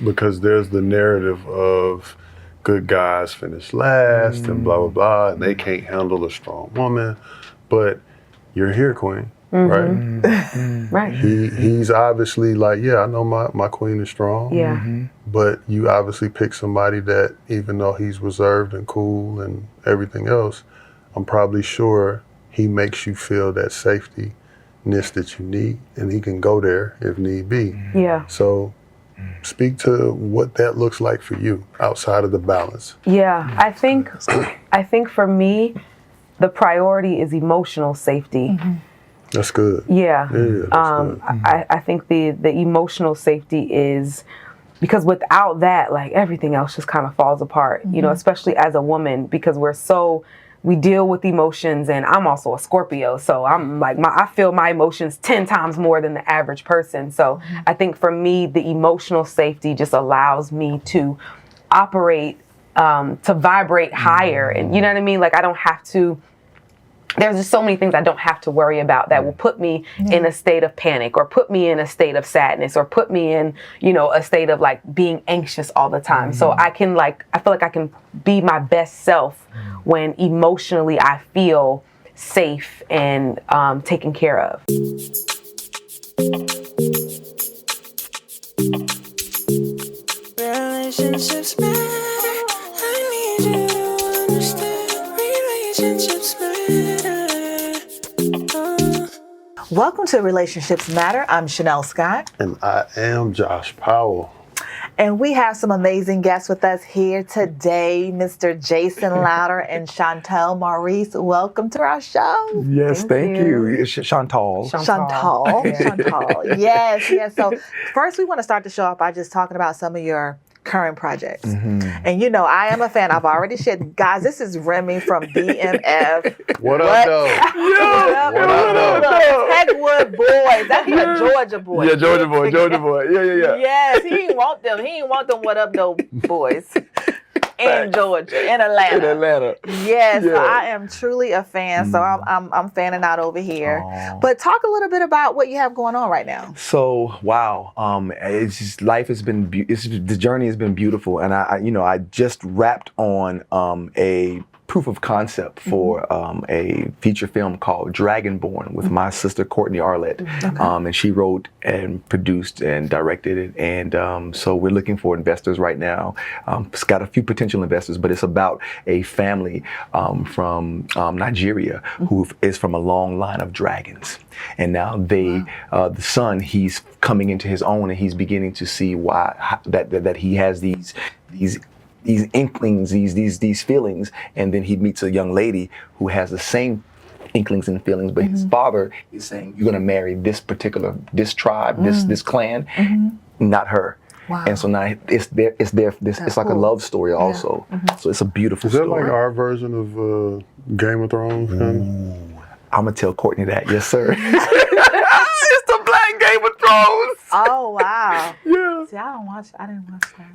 Because there's the narrative of good guys finish last and blah, blah, blah, and they can't handle a strong woman. But you're here, queen, right? Right. He's obviously like, yeah, I know my queen is strong. Yeah. But you obviously pick somebody that, even though he's reserved and cool and everything else, I'm probably sure he makes you feel that safety that you need, and he can go there if need be. Yeah. So speak to what that looks like for you outside of the balance. Yeah, I think for me, the priority is emotional safety. That's good. Yeah. That's good. I think the emotional safety is, because without that, like, everything else just kind of falls apart, you know, especially as a woman, because we deal with emotions, and I'm also a Scorpio, so I'm like, I feel my emotions 10 times more than the average person. So I think for me, the emotional safety just allows me to operate, to vibrate higher. And you know what I mean? Like, I don't have to, there's just so many things I don't have to worry about that will put me in a state of panic, or put me in a state of sadness, or put me in, you know, a state of like being anxious all the time. So I feel like I can be my best self when emotionally I feel safe and taken care of. Relationships matter. I need you to understand. Relationships matter. Welcome to Relationships Matter. I'm Chanel Scott. And I am Josh Powell. And we have some amazing guests with us here today, Mr. Jason Louder and Chantal Maurice. Welcome to our show. Yes, thank you. It's Chantal. Chantal. Yes. So first we want to start the show off by just talking about some of your current projects. And you know, I am a fan. I've already shared. Guys, this is Remy from BMF. What up, though? What up, though? Techwood boys. That's a Georgia boy. Yeah, Georgia boy. Yeah. Yes, he didn't want them. He didn't want them what up though boys. In Georgia, in Atlanta. Yes, Yeah. so I am truly a fan. So I'm fanning out over here. But talk a little bit about what you have going on right now. So, wow. It's just, life has been, the journey has been beautiful. And I just wrapped on a proof of concept for a feature film called Dragonborn with my sister Courtney Arlett. And she wrote and produced and directed it. And so we're looking for investors right now. It's got a few potential investors, but it's about a family from Nigeria who is from a long line of dragons. And now the son, he's coming into his own, and he's beginning to see that he has these inklings, these feelings, and then he meets a young lady who has the same inklings and feelings, but his father is saying, you're gonna marry this tribe, this clan, not her. Wow. And so now it's like a love story also. So it's a beautiful story. Is that like our version of Game of Thrones? I'm gonna tell Courtney that, yes sir. It's the black Game of Thrones. Oh wow. Yeah. See, I didn't watch that.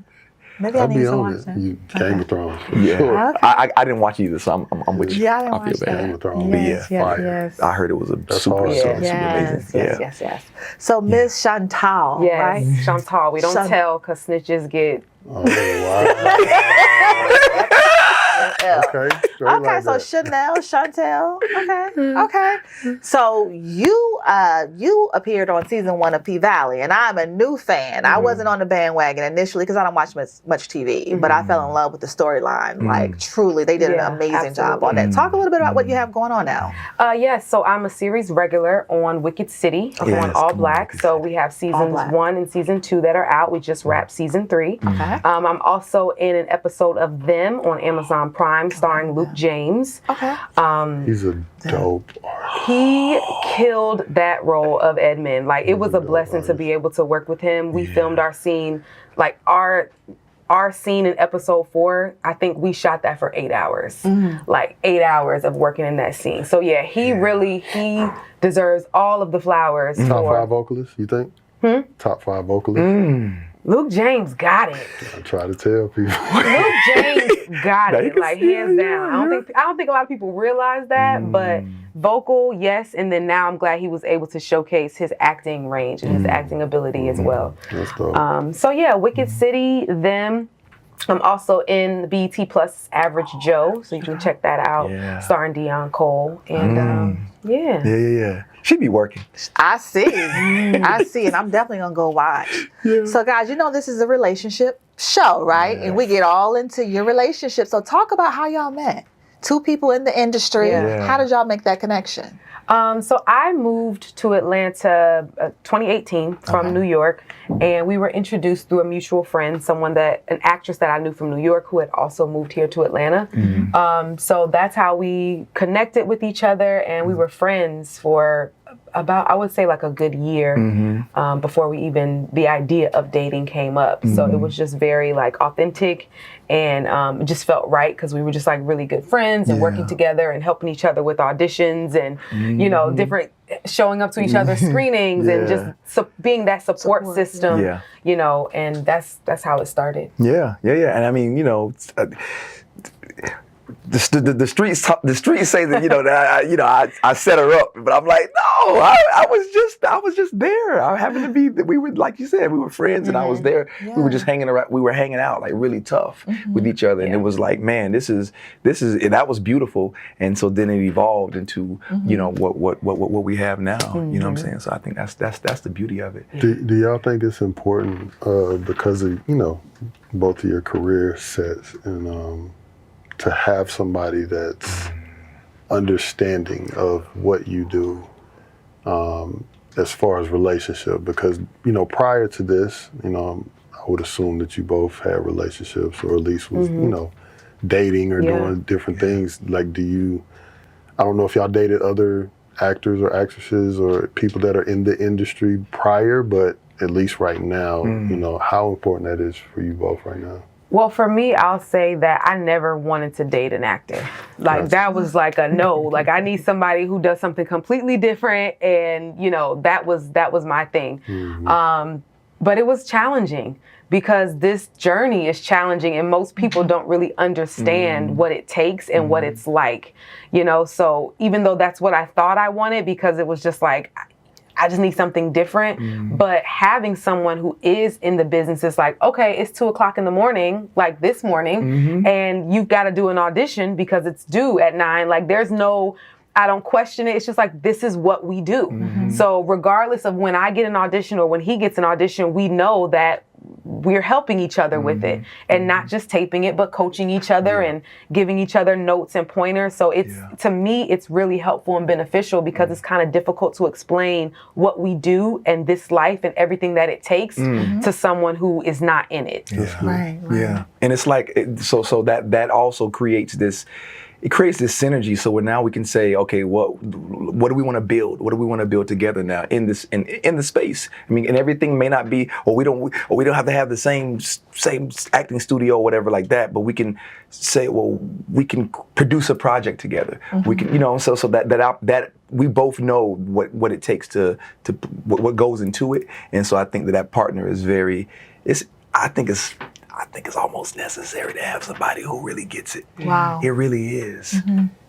Maybe I need to watch that. Game of Thrones. Yeah. Sure. Okay. I didn't watch either, so I'm with you. Yeah, I didn't I feel watch bad. that. Game of Thrones. Yes, Fire. yes. I heard it was a super hard. amazing. Yes. So Miss Chantal, Yes, right? Chantal. We don't tell because snitches get. Oh, wow. Okay. Okay, so Chanel, Chantel. Okay. So you appeared on season 1 of P-Valley, and I'm a new fan. I wasn't on the bandwagon initially because I don't watch much TV, but I fell in love with the storyline. Like, truly, they did an amazing job on that. Talk a little bit about what you have going on now. Yes, so I'm a series regular on Wicked City on All Black. So we have seasons 1 and season 2 that are out. We just wrapped season 3. Okay. I'm also in an episode of Them on Amazon Prime, starring Luke James. Okay. He's a dope artist. He killed that role of Edmund. Like, it was a blessing to be able to work with him. We filmed our scene, like our scene in episode 4, I think we shot that for 8 hours. Like 8 hours of working in that scene. So yeah, he deserves all of the flowers. Top 5 vocalists, you think? Top 5 vocalists? Luke James got it. I try to tell people. Luke James got it, like hands down. I don't think a lot of people realize that, but Vocal, yes, and then now I'm glad he was able to showcase his acting range and his acting ability as well. That's dope. So yeah, Wicked City, them. I'm also in the BET Plus Average Joe, so you can check that out. Yeah. Starring Dion Cole, and yeah. Yeah. She be working. I see. I see. And I'm definitely going to go watch. So, guys, you know this is a relationship show, right? And we get all into your relationship. So talk about how y'all met. Two people in the industry. Yeah. How did y'all make that connection? So I moved to Atlanta 2018 from New York, and we were introduced through a mutual friend, an actress that I knew from New York who had also moved here to Atlanta. So that's how we connected with each other, and we were friends for about, I would say, like a good year before the idea of dating came up. So it was just very like authentic, and it just felt right because we were just like really good friends and working together and helping each other with auditions and you know, different, showing up to each other's screenings and just being that support system. You know, and that's how it started. Yeah. And I mean, you know, the streets say that, you know, that I set her up, but I'm like, no, I was just there. I happened to be, we were, like you said, we were friends, and I was there. We were just hanging around. We were hanging out like really tough with each other, and it was like, man, this is that was beautiful. And so then it evolved into you know what we have now. You know what I'm saying? So I think that's the beauty of it. Do y'all think it's important because of, you know, both of your career sets and to have somebody that's understanding of what you do as far as relationship? Because, you know, prior to this, you know, I would assume that you both had relationships, or at least was, you know, dating or doing different things. Like, I don't know if y'all dated other actors or actresses or people that are in the industry prior, but at least right now, you know, how important that is for you both right now. Well, for me, I'll say that I never wanted to date an actor. Like, that was like a no. Like, I need somebody who does something completely different, and, you know, that was my thing. But it was challenging because this journey is challenging, and most people don't really understand what it takes and what it's like, you know? So even though that's what I thought I wanted, because it was just like, I just need something different. But having someone who is in the business is like, okay, it's 2:00 in the morning, like this morning, and you've got to do an audition because it's due at 9. Like, I don't question it. It's just like, this is what we do. So regardless of when I get an audition or when he gets an audition, we know that we're helping each other with it, and not just taping it, but coaching each other and giving each other notes and pointers. So it's, to me, it's really helpful and beneficial because it's kind of difficult to explain what we do and this life and everything that it takes to someone who is not in it. Right. Yeah. And it's like, so that also creates this synergy. So now we can say, okay, what do we want to build? What do we want to build together now in this in the space? I mean, and everything may not be, or we don't have to have the same acting studio or whatever like that. But we can say, well, we can produce a project together. We can, you know, so that we both know what it takes to what goes into it. And so I think that partner is I think it's almost necessary to have somebody who really gets it. Wow. It really is.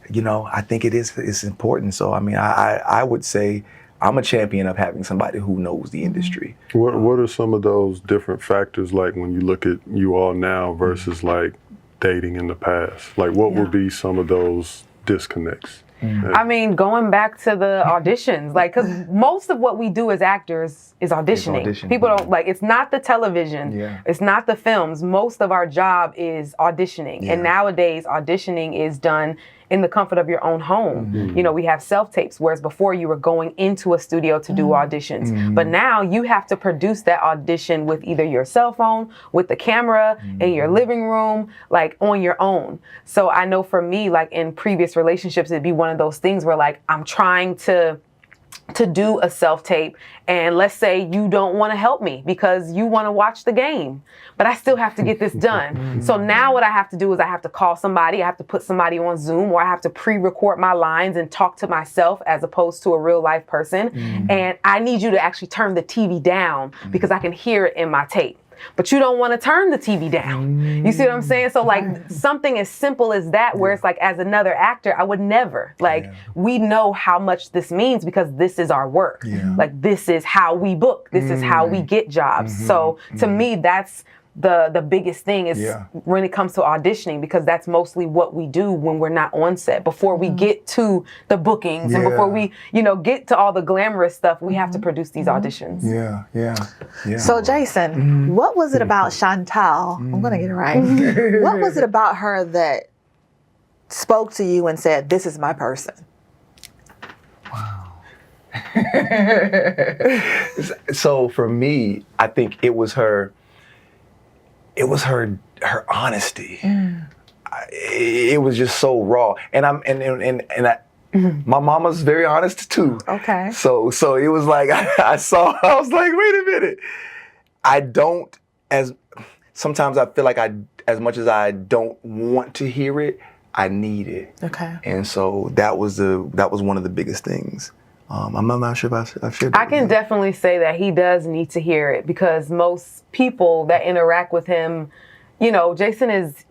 You know, I think it's important. So, I mean, I would say I'm a champion of having somebody who knows the industry. What are some of those different factors, like when you look at you all now versus like dating in the past? Like, what would be some of those disconnects? I mean, going back to the auditions, like, because most of what we do as actors is auditioning. People don't, like, it's not the television, it's not the films. Most of our job is auditioning. And nowadays, auditioning is done in the comfort of your own home. You know, we have self-tapes, whereas before you were going into a studio to do auditions. But now you have to produce that audition with either your cell phone, with the camera, in your living room, like on your own. So I know for me, like in previous relationships, it'd be one of those things where like I'm trying to do a self-tape, and let's say you don't want to help me because you want to watch the game, but I still have to get this done. So now what I have to do is I have to call somebody, I have to put somebody on Zoom, or I have to pre-record my lines and talk to myself as opposed to a real life person. And I need you to actually turn the TV down because I can hear it in my tape. but you don't want to turn the TV down. You see what I'm saying? So like something as simple as that, where it's like, as another actor, I would never, like, we know how much this means because this is our work. Like, this is how we book. This is how we get jobs. So to me, that's the biggest thing is when it comes to auditioning, because that's mostly what we do when we're not on set. Before we get to the bookings and before we, get to all the glamorous stuff, we have to produce these auditions. So Jason, what was it about Chantal? I'm gonna get it right. What was it about her that spoke to you and said, "This is my person"? So for me, I think it was her honesty. It was just so raw, and my mama's very honest too. Okay. So it was like I was like, wait a minute. Sometimes I feel like as much as I don't want to hear it, I need it. Okay. And so that was one of the biggest things. I'm not sure if I've shared that. I can definitely say that he does need to hear it, because most people that interact with him, Jason is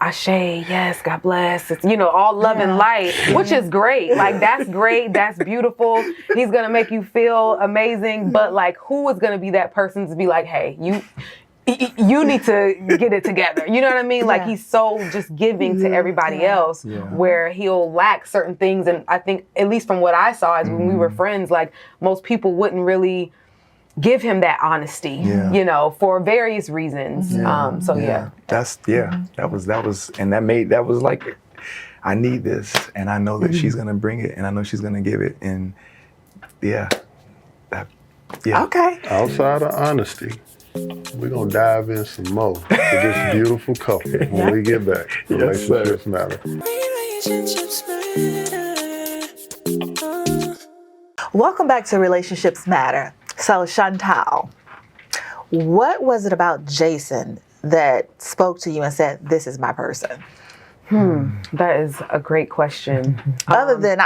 Ashe, yes, God bless. It's, all love and light, which is great. Like, that's great. That's beautiful. He's going to make you feel amazing. But like, who is going to be that person to be like, hey, you need to get it together. You know what I mean? Like, he's so just giving to everybody else, where he'll lack certain things. And I think, at least from what I saw, is when we were friends, like, most people wouldn't really give him that honesty, for various reasons. That was like, I need this, and I know that she's gonna bring it, and I know she's gonna give it, and Okay. Outside of honesty, we're gonna dive in some more to this beautiful couple when we get back. Relationships matter. Relationships matter. Welcome back to Relationships Matter. So Chantal, what was it about Jason that spoke to you and said, "This is my person"? That is a great question. Other than,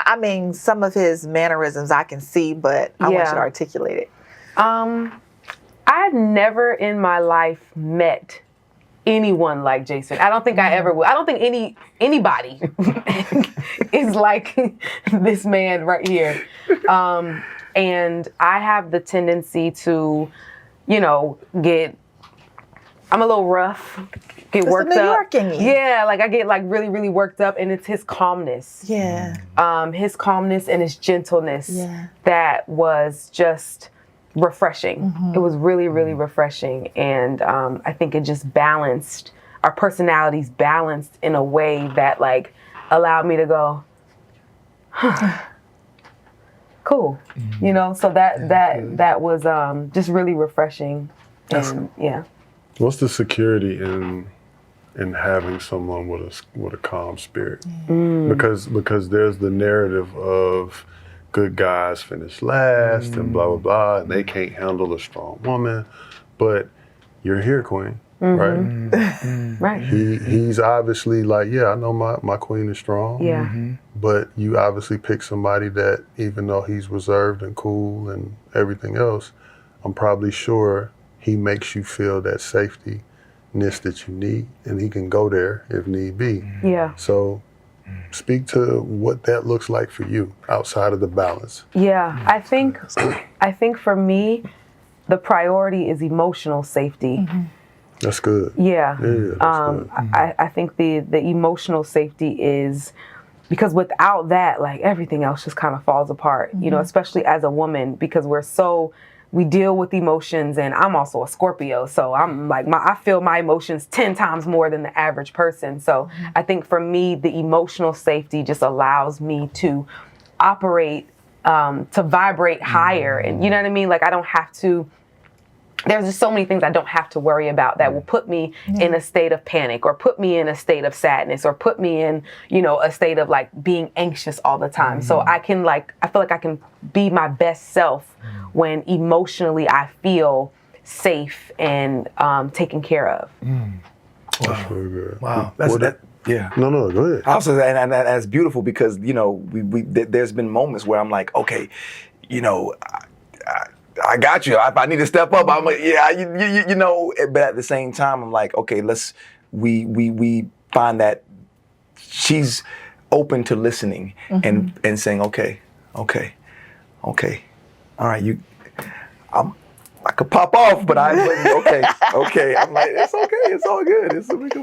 some of his mannerisms I can see, but I want you to articulate it. I'd never in my life met anyone like Jason. I don't think I ever will. I don't think anybody is like this man right here. And I have the tendency to, I'm a little rough, get worked New up. York in you. Yeah, like I get like really, really worked up, and it's his calmness. Yeah. His calmness and his gentleness that was just refreshing. It was really, really refreshing. And I think it just balanced, our personalities balanced in a way that like allowed me to go, cool. So that was just really refreshing. And What's the security in having someone with a calm spirit? Because there's the narrative of good guys finish last and blah blah blah, and they can't handle a strong woman. But you're here, Queen, right? Right. He's obviously like, I know my queen is strong. Yeah. But you obviously pick somebody that, even though he's reserved and cool and everything else, I'm probably sure he makes you feel that safety-ness that you need, and he can go there if need be. Yeah. So speak to what that looks like for you outside of the balance. Yeah, I think for me, the priority is emotional safety. That's good. Yeah. That's good. I think the emotional safety is, because without that, like, everything else just kind of falls apart, especially as a woman, because we deal with emotions, and I'm also a Scorpio, so I'm like, I feel my emotions 10 times more than the average person. So I think for me, the emotional safety just allows me to operate, to vibrate higher. And you know what I mean? Like, I don't have to, there's just so many things I don't have to worry about that will put me in a state of panic, or put me in a state of sadness, or put me in, a state of like being anxious all the time. So I feel like I can be my best self when emotionally I feel safe and taken care of. That's really good. Wow. Yeah. No, go ahead. Also, and that's beautiful, because, there's been moments where I'm like, okay, I got you. If I need to step up, I'm like, yeah, you know. But at the same time, I'm like, okay, we find that she's open to listening and saying, okay, all right, I could pop off, but okay. I'm like, it's okay, it's all good.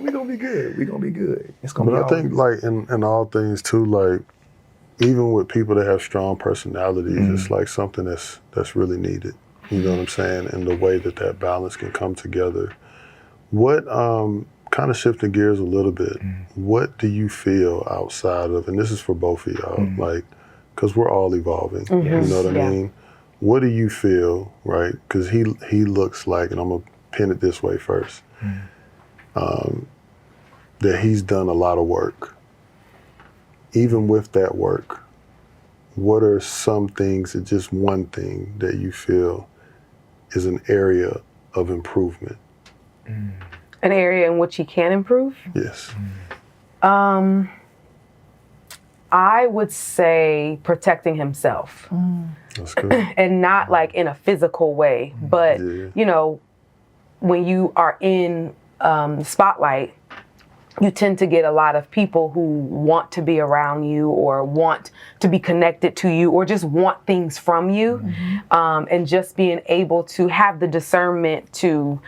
We gonna be good. We gonna be good. It's gonna be But all I think good. like in all things too, like even with people that have strong personalities, it's like something that's really needed. You know what I'm saying? And the way that balance can come together. What kind of shifting gears a little bit, what do you feel outside of, and this is for both of y'all, like, because we're all evolving, you know what I mean? What do you feel, right? Because he looks like, and I'm going to pin it this way first, that he's done a lot of work. Even with that work, what are some things, or just one thing that you feel is an area of improvement? An area in which he can improve? Yes. I would say protecting himself. That's good. And not like in a physical way, but you know, when you are in the spotlight, you tend to get a lot of people who want to be around you or want to be connected to you or just want things from you. And just being able to have the discernment to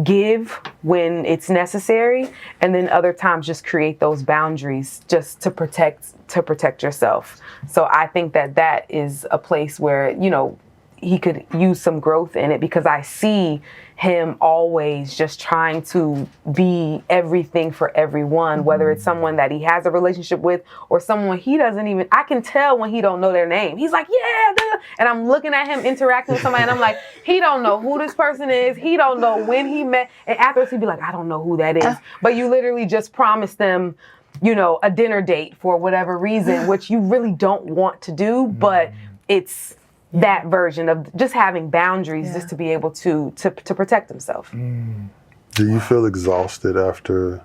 give when it's necessary, and then other times just create those boundaries just to protect yourself. So I think that is a place where, you know, he could use some growth in it, because I see him always just trying to be everything for everyone, whether it's someone that he has a relationship with or someone he doesn't even, I can tell when he don't know their name. He's like, yeah, duh. And I'm looking at him interacting with somebody and I'm like, he don't know who this person is. He don't know when he met. And afterwards he'd be like, I don't know who that is. But you literally just promised them, you know, a dinner date for whatever reason, which you really don't want to do, but it's that version of just having boundaries just to be able to protect himself. Do you feel exhausted after?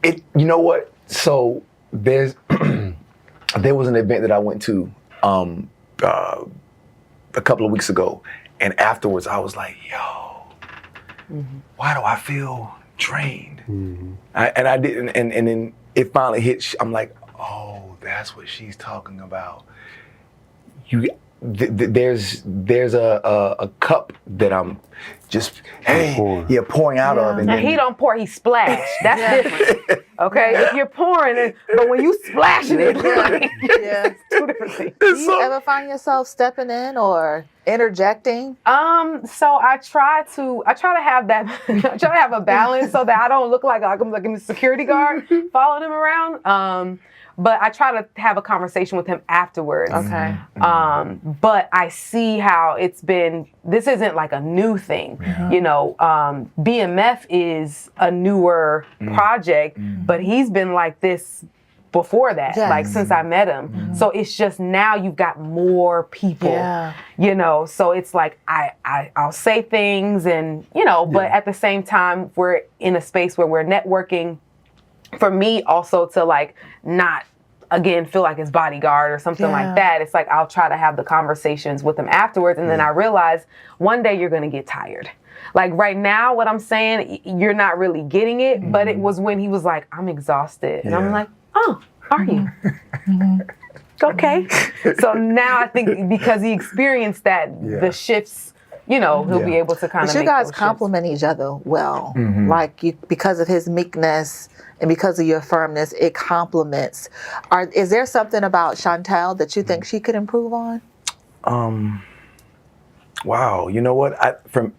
You know what? So there was an event that I went to a couple of weeks ago, and afterwards I was like, yo, why do I feel drained? I didn't, and then it finally hit. I'm like, oh, that's what she's talking about. There's a cup that I'm just pouring out of, and Now, then he don't pour, he splash. That's different. Okay, if you're pouring, but when you splashing it, it's two different things. Do you ever find yourself stepping in or interjecting? So I try to have that. I try to have a balance so that I don't look like I'm like a security guard following him around. But I try to have a conversation with him afterwards. Okay. But I see how it's been, this isn't like a new thing. You know, BMF is a newer project, but he's been like this before that, like since I met him. So it's just now you've got more people, you know, so it's like I'll say things and, you know, but at the same time, we're in a space where we're networking. For me also to like not again feel like his bodyguard or something like that. It's like I'll try to have the conversations with him afterwards, and then I realize one day you're gonna get tired. Like right now, what I'm saying, you're not really getting it, but it was when he was like, I'm exhausted. And I'm like, oh, are you? Okay. So now I think because he experienced that, the shifts, you know, he'll be able to kind of But you make guys those complement each other well. Like you, because of his meekness and because of your firmness, it complements. Is there something about Chantal that you think she could improve on? Wow, you know what? And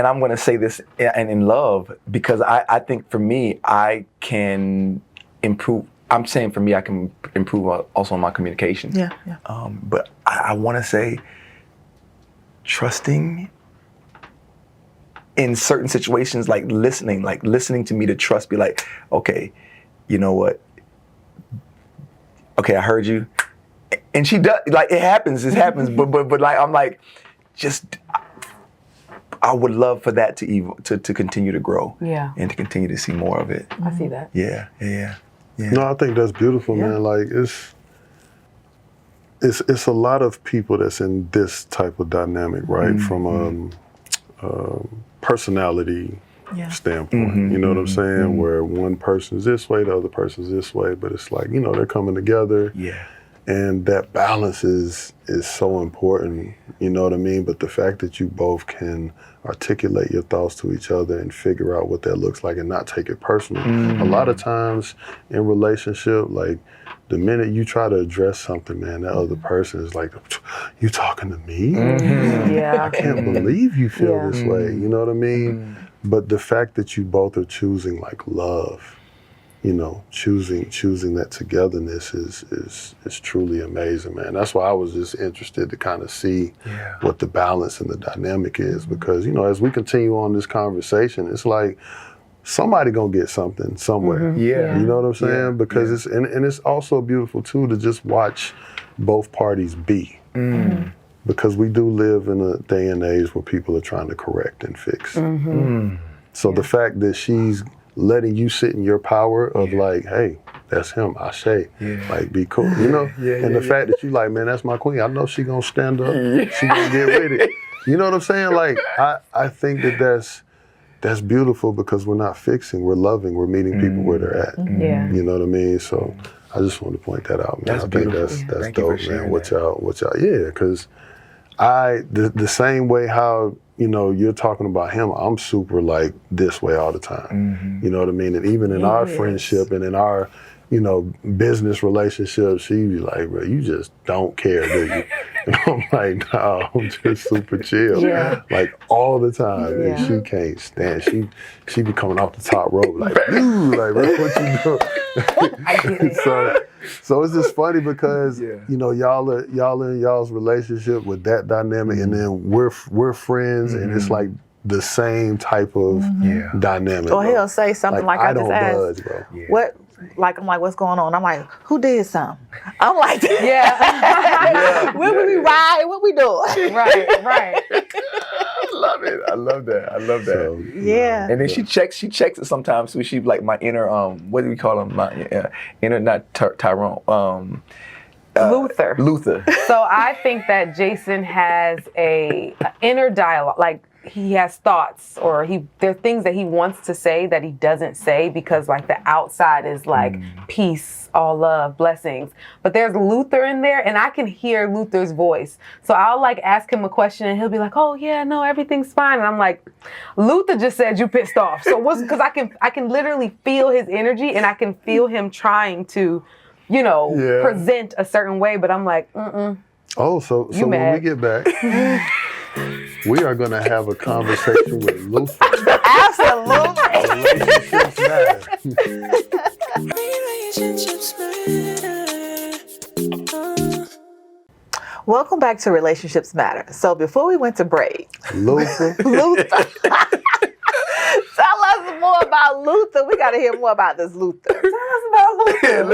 I'm going to say this in love, because I think for me, I can improve. I'm saying for me, I can improve also on my communication. But I want to say trusting in certain situations, like listening to me, to trust, be like, okay, you know what? Okay, I heard you. And she does, like, it happens, but like, I'm like, just, I would love for that to continue to grow. Yeah. And to continue to see more of it. I see that. Yeah. No, I think that's beautiful, Yeah. man. Like it's a lot of people that's in this type of dynamic, right? From personality standpoint. You know what I'm saying? Where one person's this way, the other person's this way, but it's like, they're coming together. Yeah. And that balance is so important, you know what I mean? But the fact that you both can articulate your thoughts to each other and figure out what that looks like and not take it personal. A lot of times in relationship, like the minute you try to address something, man, that other person is like, you talking to me? Yeah. I can't believe you feel this way, you know what I mean? But the fact that you both are choosing like love, choosing that togetherness is truly amazing, man. That's why I was just interested to kind of see what the balance and the dynamic is, because as we continue on this conversation, it's like somebody gonna get something somewhere. Yeah. You know what I'm saying? Because it's also beautiful too to just watch both parties be. Because we do live in a day and age where people are trying to correct and fix. So the fact that she's letting you sit in your power of like, hey, that's him, Ashe, like be cool, and the fact that you like, man, that's my queen, I know she gonna stand up, she gonna get with it. You know what I'm saying? Like, I think that's beautiful, because we're not fixing, we're loving, we're meeting people where they're at. Yeah. You know what I mean? So I just want to point that out, man. That's I think beautiful. that's Thank you for dope, man. sharing What y'all, because the same way how you're talking about him, I'm super like this way all the time. You know what I mean? And even in our friendship and in our, business relationship, she be like, bro, you just don't care, do you? And I'm like, no, I'm just super chill. Like all the time. And she can't stand, she be coming off the top rope like, ooh, like, bro, what you doing? I get it. So it's just funny because y'all are in y'all's relationship with that dynamic, and then we're friends, and it's like the same type of dynamic. Or he'll say something like I I just don't asked, budge, bro. what? Like, I'm like, what's going on? I'm like, who did something? I'm like, Yeah. where we ride? What we doing? Right. I love it. I love that. So, Yeah. And then she checks it sometimes. So she like my inner what do we call him? My inner, not Tyrone. Luther. So I think that Jason has a inner dialogue, like he has thoughts, or there are things that he wants to say that he doesn't say, because like the outside is like peace, all love, blessings. But there's Luther in there, and I can hear Luther's voice. So I'll like ask him a question, and he'll be like, "Oh yeah, no, everything's fine." And I'm like, "Luther just said you pissed off." So what's, because I can literally feel his energy, and I can feel him trying to, present a certain way, but I'm like, Oh, so when mad. we get back, we are going to have a conversation with Luther. Absolutely. Relationships matter. Relationships matter. Welcome back to Relationships Matter. So before we went to break, Luther. Tell us more about Luther. We got to hear more about this Luther. Tell us about Luther.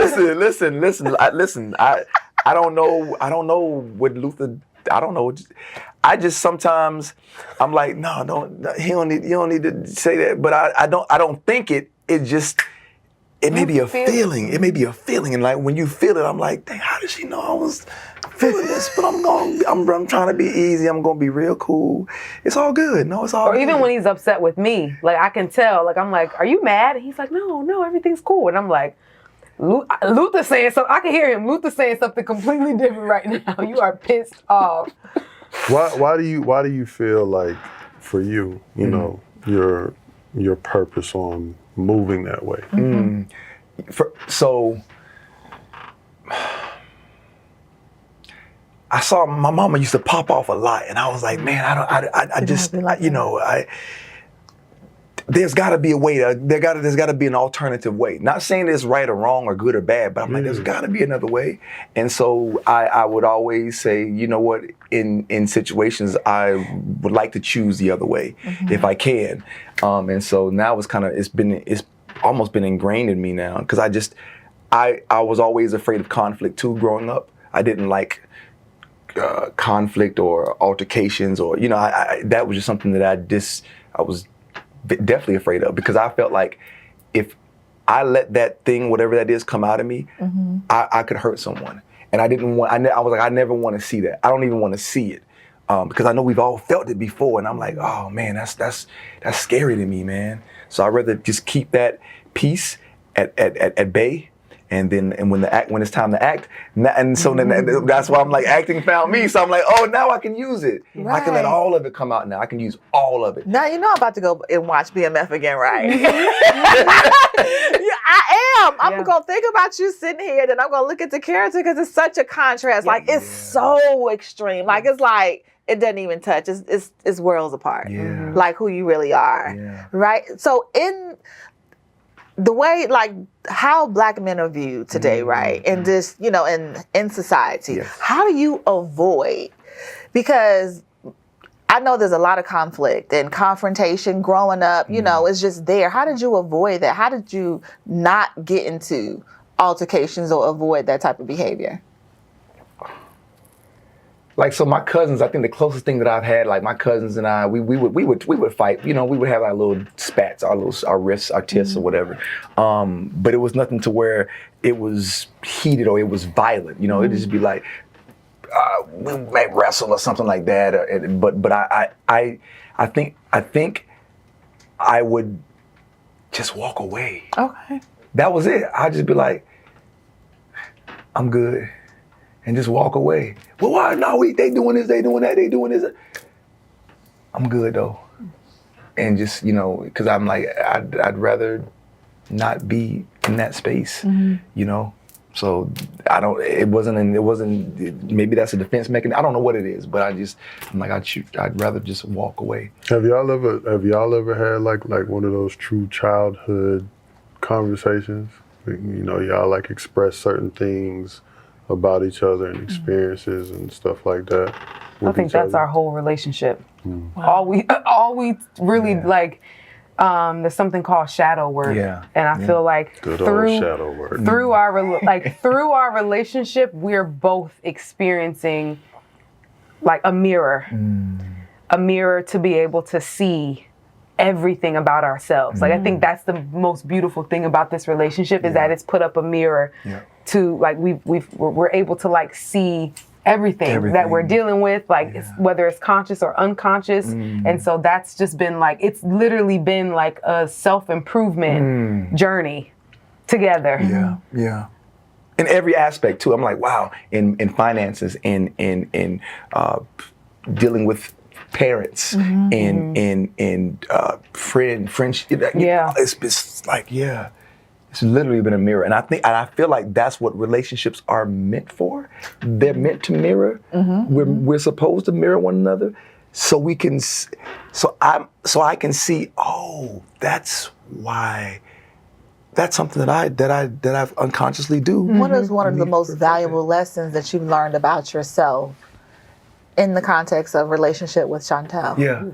Listen. I don't know what Luther. I don't know. I just sometimes I'm like, no, you don't need to say that. But I don't think it. It just. It may be a feeling. It may be a feeling, and like when you feel it, I'm like, dang, how did she know I was feeling this? But I'm trying to be easy. I'm gonna be real cool. It's all good. No, it's all good. or even when he's upset with me, like I can tell, like I'm like, "Are you mad?" And he's like, "No, everything's cool." And I'm like, Luther saying something. I can hear him. Luther saying something completely different right now. You are pissed off. Why do you feel like, for you, your purpose on moving that way? So I saw my mama used to pop off a lot, and I was like, man, there's got to be a way. There's got to be an alternative way. Not saying it's right or wrong or good or bad, but I'm like, there's got to be another way. And so I would always say, you know what? In situations, I would like to choose the other way if I can. And so now it's almost been ingrained in me now, because I was always afraid of conflict too growing up. I didn't like conflict or altercations, or that was just something that I was definitely afraid of, because I felt like if I let that thing, whatever that is, come out of me, I could hurt someone, and I didn't want. I was like, I never want to see that. I don't even want to see it, because I know we've all felt it before, and I'm like, oh man, that's scary to me, man. So I'd rather just keep that peace at bay. And when it's time to act, and so then that's why I'm like, acting found me. So I'm like, oh, now I can use it. I can let all of it come out now. I can use all of it. Now you know I'm about to go and watch BMF again, right? Yeah, I am. I'm gonna think about you sitting here, then I'm gonna look at the character, because it's such a contrast. Like it's so extreme. Like it's like it doesn't even touch. It's worlds apart. Yeah. Like who you really are. Yeah. Right. So in the way, like how Black men are viewed today, right? And this, in society, how do you avoid? Because I know there's a lot of conflict and confrontation growing up, it's just there. How did you avoid that? How did you not get into altercations or avoid that type of behavior? Like, so my cousins, I think the closest thing that I've had, like my cousins and I, we would fight. We would have our little spats, our riffs, our tiffs or whatever. But it was nothing to where it was heated or it was violent. It'd just be like, we might wrestle or something like that. But I think I would just walk away. Okay. That was it. I'd just be like, I'm good. And just walk away. Well, why? No, they doing this, they doing that, they doing this. I'm good though. And just, because I'm like, I'd rather not be in that space, So it wasn't, maybe that's a defense mechanism. I don't know what it is, but I'm like, I'd rather just walk away. Have y'all ever had like one of those true childhood conversations? Y'all like express certain things about each other and experiences and stuff like that. I think that's our whole relationship. All we really like. There's something called shadow work, and I feel like through shadow work. through our relationship, we're both experiencing like a mirror to be able to see everything about ourselves. Like I think that's the most beautiful thing about this relationship is that it's put up a mirror to like we're able to like see everything that we're dealing with, like whether it's conscious or unconscious. And so that's just been like, it's literally been like a self-improvement journey together. Yeah. In every aspect too. I'm like, wow, in finances, in dealing with parents, in friendship. It's like, it's literally been a mirror. And I feel like that's what relationships are meant for. They're meant to mirror. We're supposed to mirror one another, so we can. So I can see. Oh, that's why. That's something that I've unconsciously do. What is one of the most valuable lessons that you've learned about yourself in the context of relationship with Chantal? Yeah.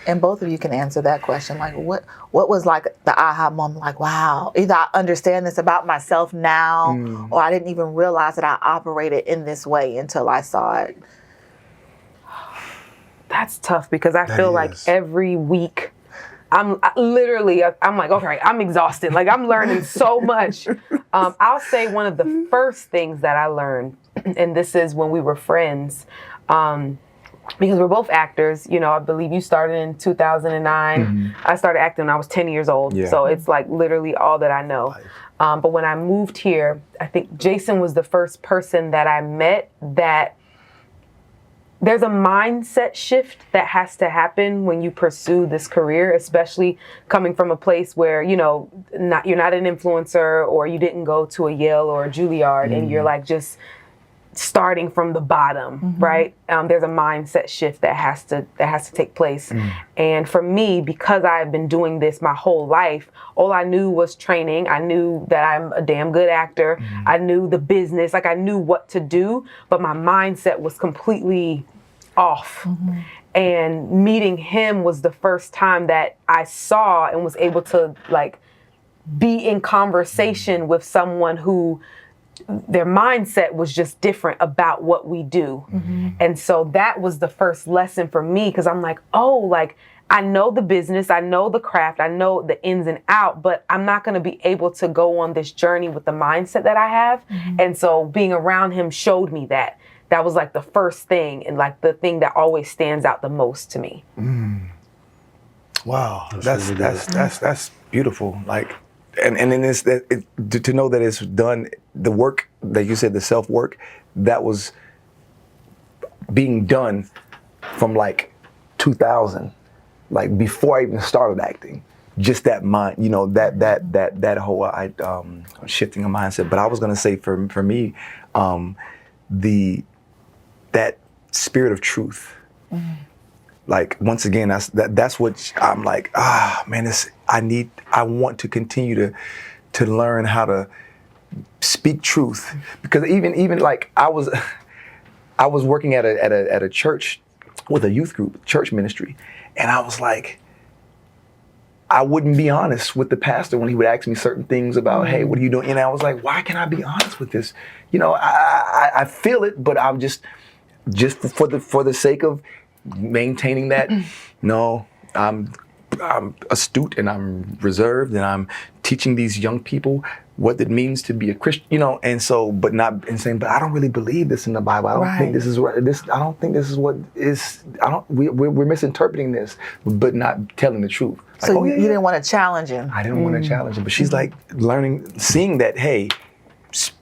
And both of you can answer that question. Like, what was like the aha moment? Like, wow, either I understand this about myself now, or I didn't even realize that I operated in this way until I saw it. That's tough because I feel like every week I'm like, okay, I'm exhausted. Like I'm learning so much. I'll say one of the first things that I learned, and this is when we were friends, because we're both actors. I believe you started in 2009. I started acting when I was 10 years old. Yeah. So it's like literally all that I know. But when I moved here, I think Jason was the first person that I met that there's a mindset shift that has to happen when you pursue this career, especially coming from a place where, you're not an influencer or you didn't go to a Yale or a Juilliard and you're like just starting from the bottom, right? There's a mindset shift that has to take place. And for me, because I've been doing this my whole life, all I knew was training. I knew that I'm a damn good actor. I knew the business, like I knew what to do, but my mindset was completely off. And meeting him was the first time that I saw and was able to like be in conversation with someone who their mindset was just different about what we do. And so that was the first lesson for me, because I'm like, oh, like, I know the business, I know the craft, I know the ins and out, but I'm not going to be able to go on this journey with the mindset that I have. And so being around him showed me that. That was like the first thing, and like the thing that always stands out the most to me. Wow, That's really good. that's beautiful. Like, and then to know that it's done. The work that you said, the self work, that was being done from like 2000, like before I even started acting. Just that mind, you know, that whole shifting of mindset. But I was gonna say for me, that spirit of truth. Like, once again, that's what I'm like, man, I want to continue to learn how to speak truth, because even like I was working at a church with a youth group, church ministry, and I was like, I wouldn't be honest with the pastor when he would ask me certain things about, hey, what are you doing? And I was like, why can't I be honest with this? You know, I feel it, but I'm just for the sake of maintaining that. No, I'm astute and I'm reserved, and I'm teaching these young people what it means to be a Christian, you know, and so, but not in saying, but I don't really believe this in the Bible. I don't think this is what this. I don't think this is what is. We're misinterpreting this, but not telling the truth. Like, So you didn't want to challenge him. I didn't want to challenge him, but she's like seeing that, hey,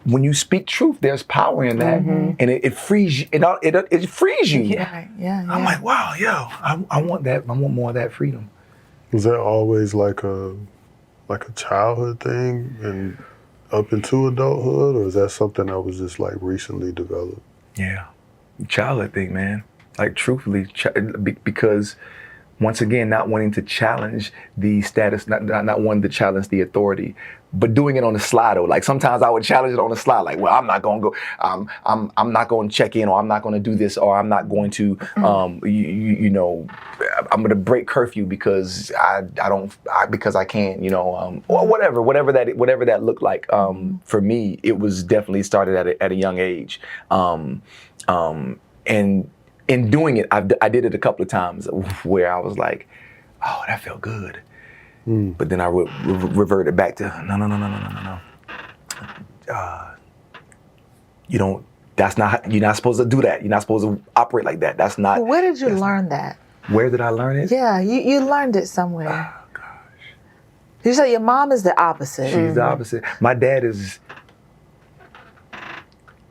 when you speak truth, there's power in that, and it frees you. It frees you. Yeah. I'm like, wow, I want that. I want more of that freedom. Was that always like a childhood thing and up into adulthood, or is that something that was just like recently developed? Yeah, childhood thing, man. Like, truthfully, because once again, not wanting to challenge the status, not wanting to challenge the authority, but doing it on the slide. Though, like, sometimes I would challenge it on the slide. Like, well, I'm not going to go. I'm not going to check in, or I'm not going to do this, or I'm not going to. You know, I'm going to break curfew because because I can. You know, or whatever that looked like. For me, it was definitely started at a young age, and in doing it, I did it a couple of times where I was like, oh, that felt good. But then I reverted back to no. You're not supposed to do that. You're not supposed to operate like that. That's not. Where did you learn that? Where did I learn it? Yeah, you learned it somewhere. Oh, gosh. You say your mom is the opposite. She's the opposite. My dad is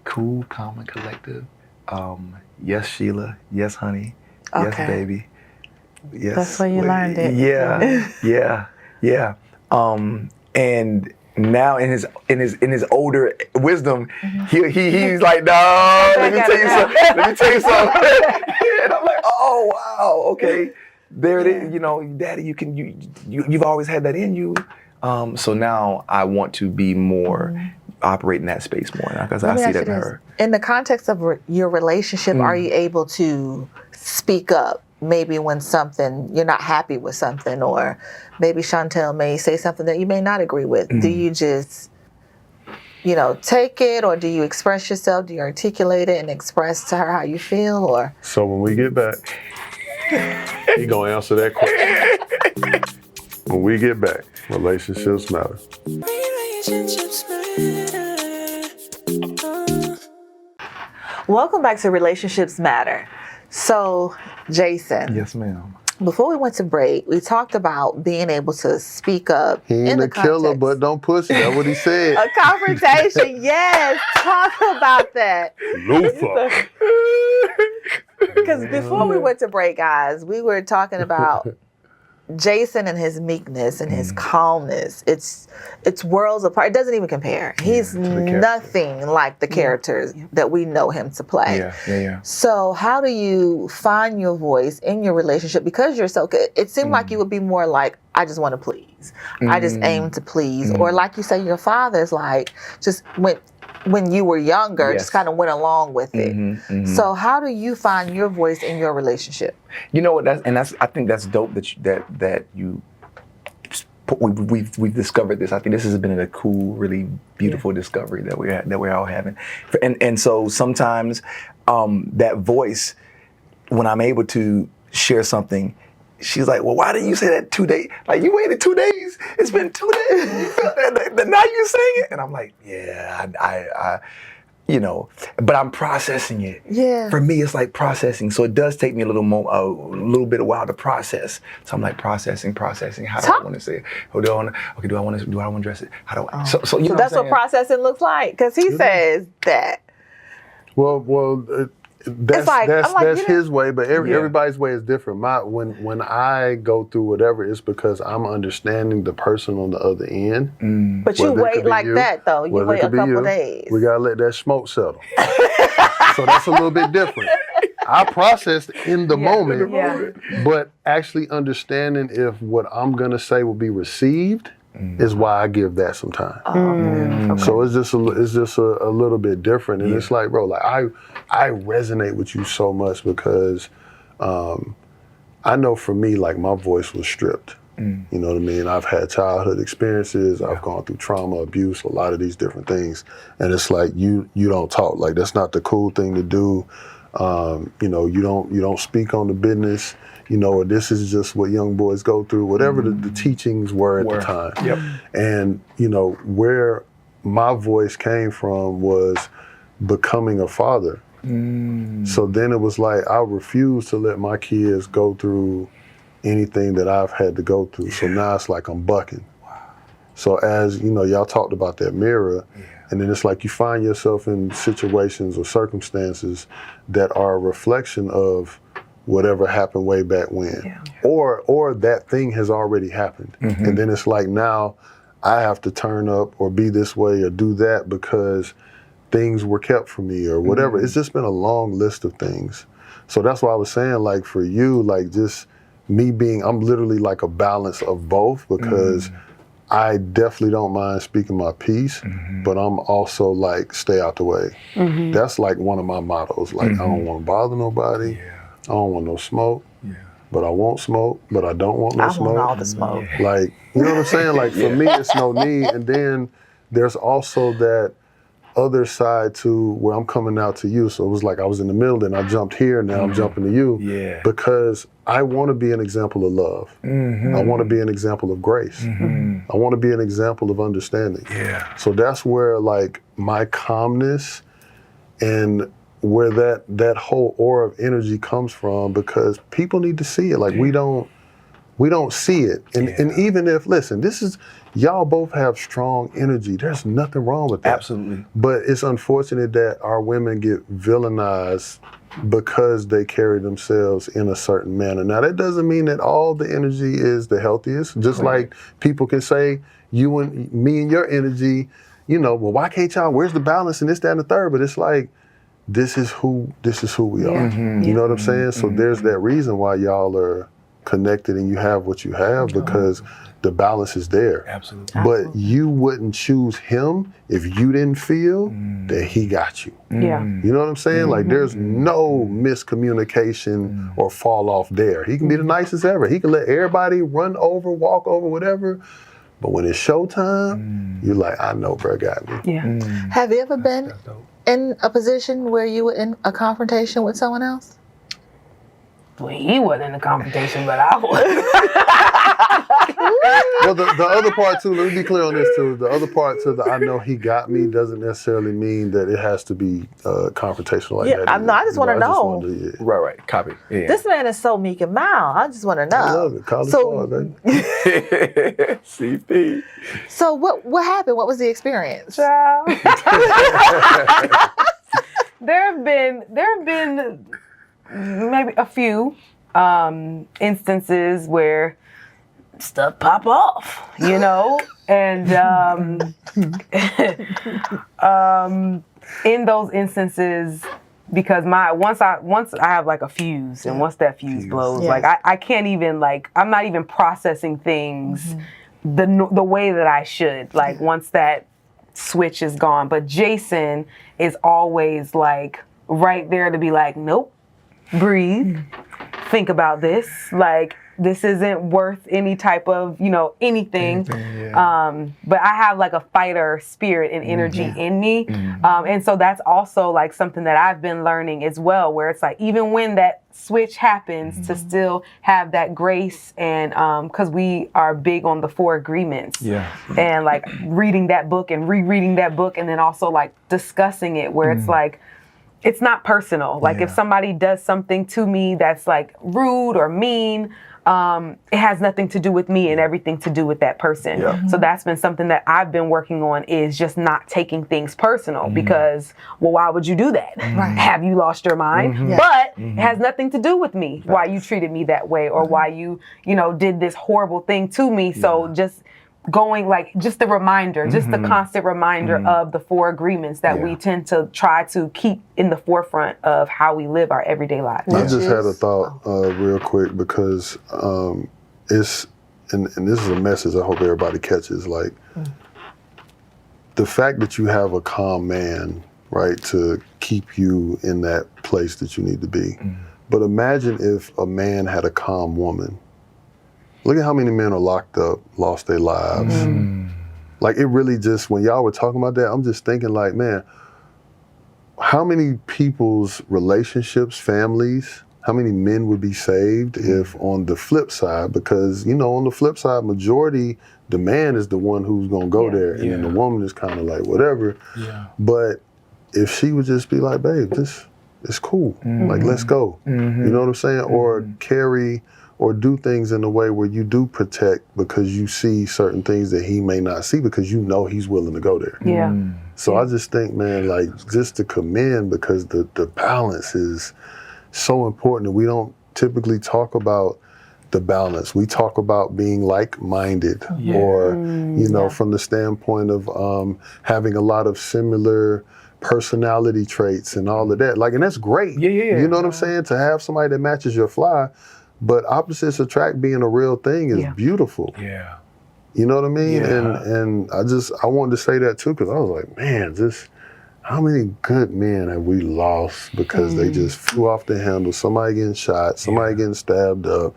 cool, calm, and collective. Yes, Sheila. Yes, honey. Yes, Okay. baby. Yes. That's where you learned it. Yeah. And now in his older wisdom, he's like, no, let me tell you something. And I'm like, oh wow, okay. There it is. You know, Daddy, you've always had that in you. So now I want to be more operate in that space more, because I see that in her. In the context of your relationship, are you able to speak up? Maybe when you're not happy with something, or maybe Chantal may say something that you may not agree with. Do you just, take it, or do you express yourself? Do you articulate it and express to her how you feel? Or So when we get back, he gonna answer that question. When we get back, relationships matter. Relationships matter. welcome back to Relationships Matter. So, Jason. Yes, ma'am. Before we went to break, we talked about being able to speak up He in ain't the a killer, context. but don't push it. That's what he said. A confrontation, yes. Talk about that. Luther. Because before we went to break, guys, we were talking about Jason and his meekness and his calmness. It's worlds apart. It doesn't even compare. He's nothing like the characters that we know him to play. Yeah. So how do you find your voice in your relationship? Because you're so good, it seemed like you would be more like, I just want to please. I just aim to please. Or like you say, your father's like, just when you were younger, just kind of went along with it. So how do you find your voice in your relationship? You know what? I think that's dope that you we've discovered this. I think this has been a cool, really beautiful discovery that we're all having. And so sometimes that voice, when I'm able to share something, she's like, well, why didn't you say that 2 days? Like, you waited 2 days? It's been 2 days. You felt that, now you're saying it? And I'm like, yeah, I but I'm processing it. Yeah. For me, it's like processing. So it does take me a little bit of while to process. So I'm like processing. How do I want to say it? Or do I want to address it? How do I? So you know that's what I'm what processing looks like, because he says that. Well, that's like, I'm like, that's his way, but everybody's way is different. When I go through whatever, it's because I'm understanding the person on the other end. But you wait like that, though. You wait a couple days. We gotta let that smoke settle. So that's a little bit different. I processed in the moment, but actually understanding if what I'm gonna say will be received is why I give that some time. Okay. So it's just a little bit different, and it's like, bro, like I resonate with you so much because I know for me, like, my voice was stripped. You know what I mean? I've had childhood experiences. I've gone through trauma, abuse, a lot of these different things, and it's like you don't talk. Like, that's not the cool thing to do. You don't speak on the business. Or this is just what young boys go through, whatever the teachings were at the time. Yep. And, where my voice came from was becoming a father. So then it was like, I refuse to let my kids go through anything that I've had to go through. So now it's like I'm bucking. So as, y'all talked about that mirror, and then it's like you find yourself in situations or circumstances that are a reflection of whatever happened way back when, or that thing has already happened, and then it's like, now I have to turn up or be this way or do that because things were kept from me or whatever. It's just been a long list of things. So that's why I was saying, like, for you, like, just me I'm literally like a balance of both, because I definitely don't mind speaking my piece, but I'm also like, stay out the way. That's like one of my mottos. Like, I don't want to bother nobody. I don't want no smoke, but I want smoke, but I don't want no smoke. I want all the smoke. Like, you know what I'm saying? Like, for me, it's no need. And then there's also that other side to where I'm coming out to you. So it was like I was in the middle, then I jumped here, now I'm jumping to you. Yeah. Because I want to be an example of love. I want to be an example of grace. I want to be an example of understanding. Yeah. So that's where, like, my calmness and where that whole aura of energy comes from, because people need to see it. Like, we don't see it. And even if, listen, y'all both have strong energy. There's nothing wrong with that. Absolutely. But it's unfortunate that our women get villainized because they carry themselves in a certain manner. Now, that doesn't mean that all the energy is the healthiest. Just like people can say, you and me and your energy, well, why can't y'all, where's the balance and this, that, and the third? But it's like, this is who we are. You know what I'm saying? So there's that reason why y'all are connected and you have what you have, because the balance is there. Absolutely. But you wouldn't choose him if you didn't feel that he got you. Yeah. You know what I'm saying? Like, there's no miscommunication or fall off there. He can be the nicest ever. He can let everybody run over, walk over, whatever. But when it's showtime, you're like, I know bro got me. Yeah. Have you ever been in a position where you were in a confrontation with someone else? Well, he wasn't in the confrontation, but I was. Well, the other part too, let me be clear on this too. The other part to the I know he got me doesn't necessarily mean that it has to be confrontational like that. I just want to know. Right. Copy. Yeah. This man is so meek and mild. I just want to know. I love it. College ball, baby. CP. So what happened? What was the experience? Child. There have been maybe a few instances where stuff pop off, and in those instances, because once I have like a fuse, and once that fuse blows, like I can't even, like, I'm not even processing things the way that I should, like, once that switch is gone. But Jason is always like right there to be like, nope, breathe, think about this, like, this isn't worth any type of, anything. But I have like a fighter spirit and energy in me. And so that's also like something that I've been learning as well, where it's like, even when that switch happens, to still have that grace, and because we are big on the 4 agreements, and like reading that book and rereading that book, and then also like discussing it, where it's like, it's not personal. Like if somebody does something to me that's like rude or mean, it has nothing to do with me and everything to do with that person. So that's been something that I've been working on, is just not taking things personal, because, well, why would you do that? Have you lost your mind? But it has nothing to do with me, why you treated me that way, or why you, did this horrible thing to me. So just going, like, just the reminder, just the constant reminder of the 4 agreements that we tend to try to keep in the forefront of how we live our everyday lives. I just had a thought real quick, because it's, and this is a message I hope everybody catches, like the fact that you have a calm man, right, to keep you in that place that you need to be. But imagine if a man had a calm woman. Look at how many men are locked up, lost their lives. Like, it really just, when y'all were talking about that, I'm just thinking like, man, how many people's relationships, families, how many men would be saved if on the flip side, because, on the flip side, majority, the man is the one who's gonna go there, and then the woman is kind of like, whatever. But if she would just be like, babe, this is cool. Like, let's go. You know what I'm saying? Or carry, or do things in a way where you do protect, because you see certain things that he may not see, because he's willing to go there. So I just think, man, like, just to commend, because the balance is so important. And we don't typically talk about the balance. We talk about being like-minded, or, from the standpoint of having a lot of similar personality traits and all of that. Like, and that's great. You know what I'm saying? To have somebody that matches your fly. But opposites attract being a real thing is beautiful. You know what I mean? And I wanted to say that too, because I was like, man, just how many good men have we lost because they just flew off the handle, somebody getting shot, somebody getting stabbed up,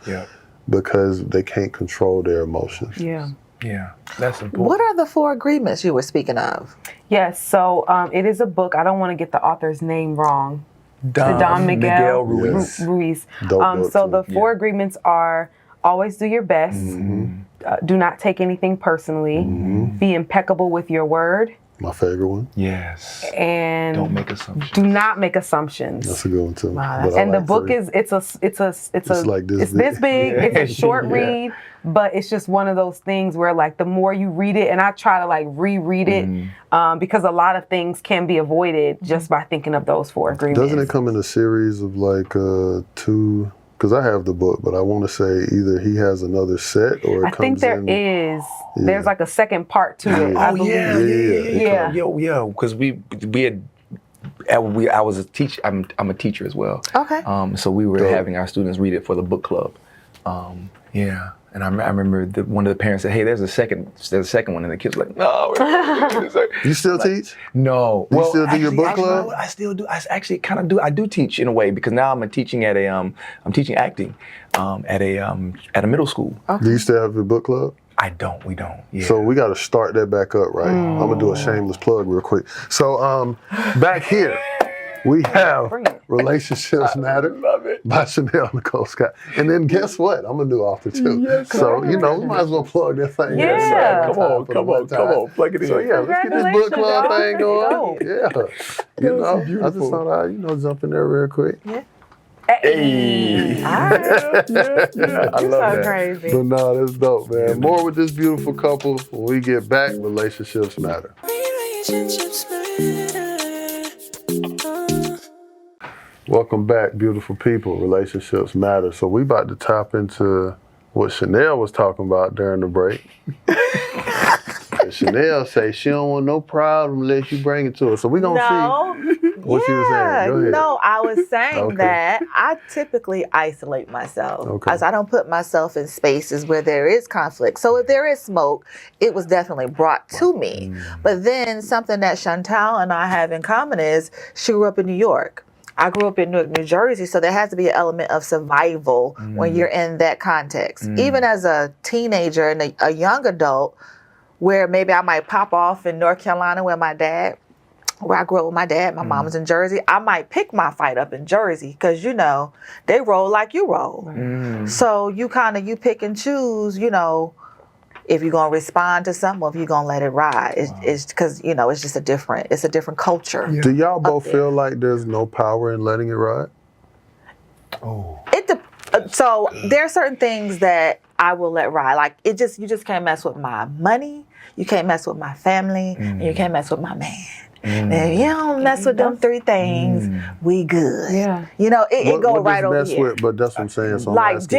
because they can't control their emotions. That's important. What are the 4 agreements you were speaking of? Yes, so it is a book. I don't want to get the author's name wrong. Don Miguel Ruiz. Ruiz. Dope So too. the 4 agreements are: always do your best, do not take anything personally, be impeccable with your word. My favorite one. And don't make assumptions. Do not make assumptions. That's a good one too. Wow, and the book is it's like this this big. It's a short read, but it's just one of those things where, like, the more you read it, and I try to like reread it, because a lot of things can be avoided just by thinking of those 4 agreements. Doesn't it come in a series of like 2? Because I have the book, but I want to say either he has another set, or I think there is. There's like a second part to it. I believe. Because we had. I was a teacher. I'm a teacher as well. Okay. So we were having our students read it for the book club. And I remember one of the parents said, "Hey, there's a second one," and the kids were like, "No." You still teach? No. You still do your book club? I still do. I actually kind of do. I do teach in a way, because now I'm teaching at I'm teaching acting at a middle school. Do you still have your book club? I don't. We don't. So we got to start that back up, right? I'm gonna do a shameless plug real quick. So back here we have Relationships Matter by Chanel Nicole Scott. And then guess what? I'm gonna do author too. So we might as well plug that thing. Come on, plug it in. So let's get this book club thing going. I just thought I'd jump in there real quick. Hey. All right. I love that. Crazy. But no, that's dope, man. More with this beautiful couple when we get back. Relationships Matter. Relationships matter. Welcome back, beautiful people. Relationships Matter. So we about to tap into what Chanel was talking about during the break. Chanel say she don't want no problem unless you bring it to her. So we gonna see what you was saying. Go ahead. No, I was saying that I typically isolate myself. As I don't put myself in spaces where there is conflict. So if there is smoke, it was definitely brought to me. But then something that Chantal and I have in common is she grew up in New York. I grew up in Newark, New Jersey, so there has to be an element of survival when you're in that context. Even as a teenager and a young adult, where maybe I might pop off in North Carolina where I grew up with my dad, my mom was in Jersey, I might pick my fight up in Jersey because, they roll like you roll. So you pick and choose, if you're going to respond to something or if you're going to let it ride. It's because, it's just a different culture. Do y'all both feel like there's no power in letting it ride? So there are certain things that I will let ride. Like you just can't mess with my money. You can't mess with my family. And you can't mess with my man. And if you don't mess with them three things, we good. Yeah. It go right over mess here. with, but that's what I'm saying. So I'm Like asking.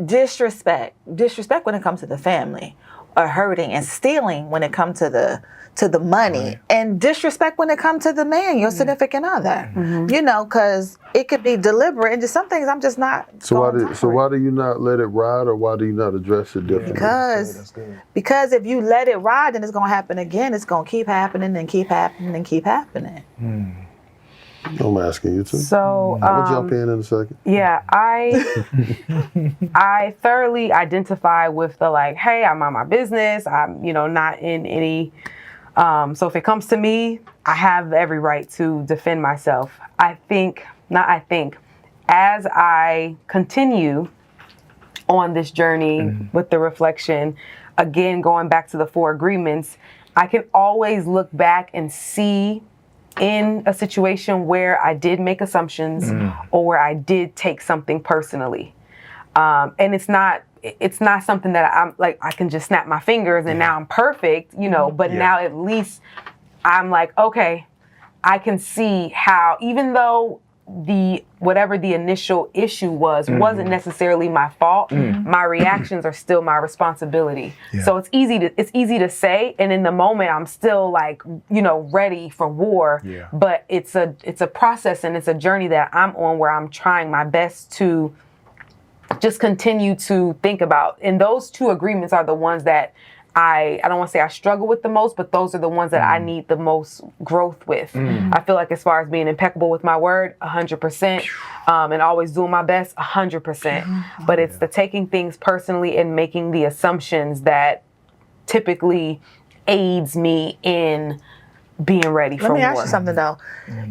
disrespect when it comes to the family, or hurting and stealing when it comes to the money, and disrespect when it comes to the man, your significant other. Because it could be deliberate, and just some things I'm just not. So why do you not let it ride, or why do you not address it differently? Because if you let it ride, then it's gonna happen again. It's gonna keep happening and keep happening and keep happening. I'm asking you to. So I'll jump in a second. yeah, I thoroughly identify with the hey, I'm on my business. I'm not in any. So if it comes to me, I have every right to defend myself. As I continue on this journey with the reflection, again, going back to the 4 agreements, I can always look back and see in a situation where I did make assumptions or where I did take something personally. And it's not something that I'm like, I can just snap my fingers and now I'm perfect, but now at least I'm like, okay, I can see how, even though whatever the initial issue wasn't necessarily my fault, my reactions are still my responsibility. So it's easy to say, and in the moment I'm still ready for war, but it's a process and it's a journey that I'm on where I'm trying my best to just continue to think about. And those 2 agreements are the ones that I don't want to say I struggle with the most, but those are the ones that I need the most growth with. I feel like as far as being impeccable with my word, 100%, and always doing my best, 100%. But it's the taking things personally and making the assumptions that typically aids me in being ready for war. Let me ask you something though.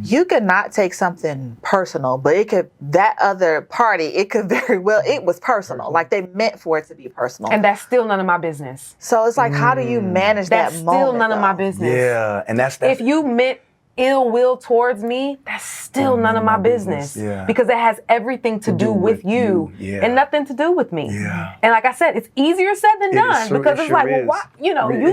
You could not take something personal, but that other party, it could very well, it was personal. Like they meant for it to be personal. And that's still none of my business. So it's like, how do you manage That's that still moment? none of my business. Yeah, and that's If you meant ill will towards me, that's still none of my business. Because it has everything to do with you and nothing to do with me. And like I said, it's easier said than done because it's like, well, why, you